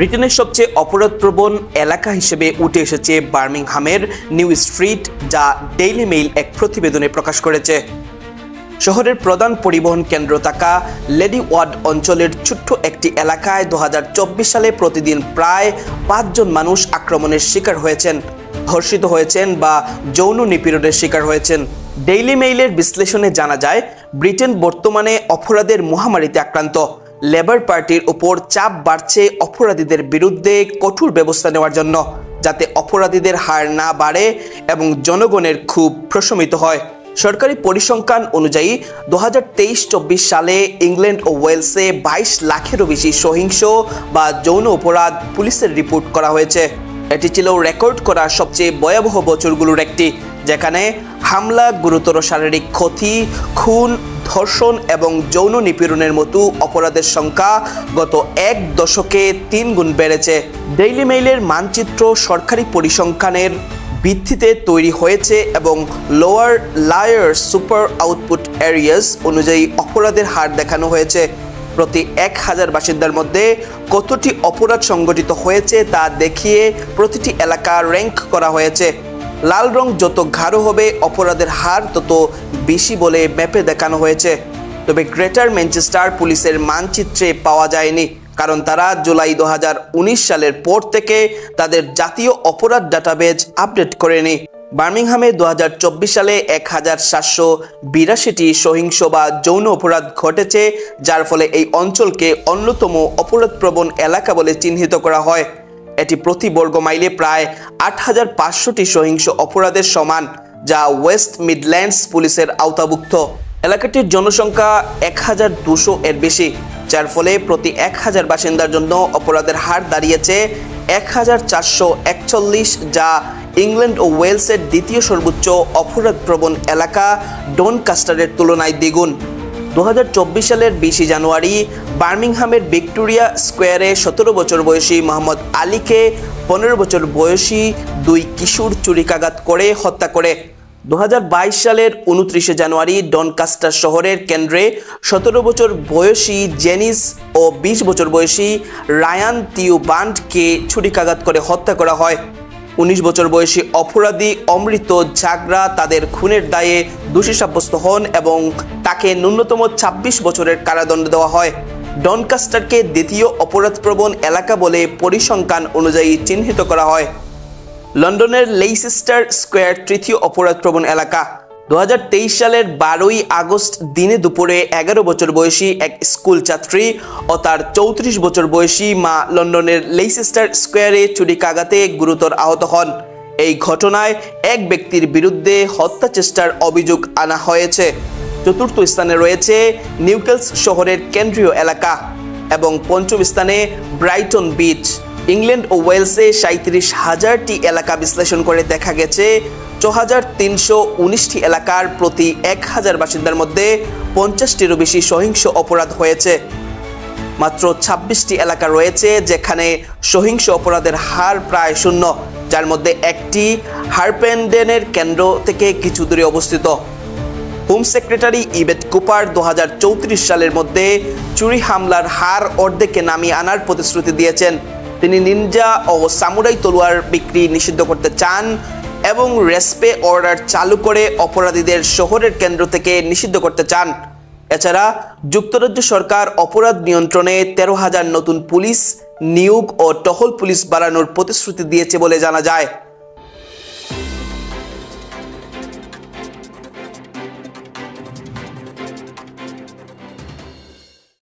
ব্রিটেনের সবচেয়ে অপরাধপ্রবণ এলাকা হিসেবে উঠে এসেছে বার্মিংহামের নিউ স্ট্রিট, যা ডেইলি মেইল এক প্রতিবেদনে প্রকাশ করেছে। শহরের প্রধান পরিবহন কেন্দ্র থাকা লেডি ওয়ার্ড অঞ্চলের ছোট্ট একটি এলাকায় 2024 সালে প্রতিদিন প্রায় 5 জন মানুষ আক্রমণের শিকার হয়েছেন, ধর্ষিত হয়েছেন বা যৌন নিপীড়নের শিকার হয়েছেন। ডেইলি মেইলের বিশ্লেষণে জানা যায়, ব্রিটেন বর্তমানে অপরাধের মহামারীতে আক্রান্ত। লেবার পার্টির উপর চাপ বাড়ছে অপরাধীদের বিরুদ্ধে কঠোর ব্যবস্থা নেওয়ার জন্য, যাতে অপরাধীদের হার না বাড়ে এবং জনগণের ক্ষোভ প্রশমিত হয়। সরকারি পরিসংখ্যান অনুযায়ী 2023-24 সালে ইংল্যান্ড ও ওয়েলসে 22 লাখেরও বেশি সহিংস বা যৌন অপরাধ পুলিশের রিপোর্ট করা হয়েছে। এটি ছিল রেকর্ড করা সবচেয়ে ভয়াবহ বছরগুলোর একটি, যেখানে হামলা, গুরুতর শারীরিক ক্ষতি, খুন, ধর্ষণ এবং যৌন নিপীড়নের মতো অপরাধের সংখ্যা গত এক দশকে 3 গুণ বেড়েছে। ডেইলি মেইলের মানচিত্র সরকারি পরিসংখ্যানের ভিত্তিতে তৈরি হয়েছে এবং lower liar super output areas অনুযায়ী অপরাধের হার দেখানো হয়েছে। প্রতি 1000 বাসিন্দার মধ্যে কতটি অপরাধ সংঘটিত হয়েছে তা দেখিয়ে প্রতিটি এলাকা র্যাঙ্ক করা হয়েছে। লাল রং যত গাঢ় হবে অপরাধের হার তত বেশি বলে ম্যাপে দেখানো হয়েছে। তবে গ্রেটার ম্যানচেস্টার পুলিশের মানচিত্রে পাওয়া যায়নি, কারণ তারা জুলাই 2019 সালের পর থেকে তাদের জাতীয় অপরাধ ডাটাবেজ আপডেট করেনি। বার্মিংহামে 2024 সালে 1782টি সহিংস বা যৌন অপরাধ ঘটেছে, যার ফলে এই অঞ্চলকে অন্যতম অপরাধপ্রবণ এলাকা বলে চিহ্নিত করা হয়। এটি প্রতি বর্গ মাইলে প্রায় 8500টি সহিংস অপরাধের সমান, যা ওয়েস্ট মিডল্যান্ডস পুলিশের আওতাভুক্ত। এলাকাটির জনসংখ্যা 1200 এর বেশি, যার ফলে প্রতি 1000 বাসিন্দার জন্য অপরাধের হার দাঁড়িয়েছে 1441, যা ইংল্যান্ড ও ওয়েলসের দ্বিতীয় সর্বোচ্চ অপরাধপ্রবণ এলাকা ডনকাস্টারের তুলনায় দ্বিগুণ। 2024 সালের 20 জানুয়ারি বার্মিংহামের ভিক্টোরিয়া স্কোয়ারে 17 বছর বয়সী মোহাম্মদ আলীকে 15 বছর বয়সী 2 কিশোর ছুরিকাঘাত করে হত্যা করে। 2022 সালের 29 জানুয়ারি ডনকাস্টার শহরের কেন্দ্রে 17 বছর বয়সী জেনিস ও 20 বছর বয়সী রায়ান তিউবান্ডকে ছুরিকাঘাত করে হত্যা করা হয়। 19 বছর বয়সী অপরাধী অমৃত ঝাগরা তাদের খুনের দায়ে দোষী সাব্যস্ত হন এবং তাকে ন্যূনতম 26 বছরের কারাদণ্ড দেওয়া হয়। ডনকাস্টারকে দ্বিতীয় অপরাধপ্রবণ এলাকা বলে পরিসংখ্যান অনুযায়ী চিহ্নিত করা হয়। লন্ডনের লেইসেস্টার স্কোয়ার তৃতীয় অপরাধপ্রবণ এলাকা। 2023 সালের 12 আগস্ট দিনে দুপুরে 11 বছর বয়সী এক স্কুল ছাত্রী ও তার 34 বছর বয়সী মা লন্ডনের লেইসেস্টার স্কোয়ারে ছুরিকাঘাতে গুরুতর আহত হন। এই ঘটনায় এক ব্যক্তির বিরুদ্ধে হত্যা চেষ্টার অভিযোগ আনা হয়েছে। চতুর্থ স্থানে রয়েছে নিউক্যাসল শহরের কেন্দ্রীয় এলাকা এবং পঞ্চম স্থানে ব্রাইটন বিচ। ইংল্যান্ড ও ওয়েলসে 37,000টি এলাকা বিশ্লেষণ করে দেখা গেছে 6319টি এলাকার প্রতি 1000 বাসিন্দার মধ্যে 50টিরও বেশি সহিংস অপরাধ হয়েছে। মাত্র 26টি এলাকা রয়েছে যেখানে সহিংস অপরাধের হার প্রায় শূন্য, যার মধ্যে একটি হারপেন্ডেনের কেন্দ্র থেকে কিছু দূরে অবস্থিত। হোম সেক্রেটারি ইবেট কুপার 2034 সালের মধ্যে চুরি হামলার হার অর্ধেকে নামিয়ে আনার প্রতিশ্রুতি দিয়েছেন। তিনি নিনজা ও সামুরাই তলোয়ার বিক্রি নিষিদ্ধ করতে চান এবং রেসপে অর্ডার চালু করে অপরাধীদের শহরের কেন্দ্র থেকে নিষিদ্ধ করতে চান। এছাড়া যুক্তরাজ্য সরকার অপরাধ নিয়ন্ত্রণে 13,000 নতুন পুলিশ নিয়োগ ও টহল পুলিশ বাড়ানোর প্রতিশ্রুতি দিয়েছে বলে জানা যায়।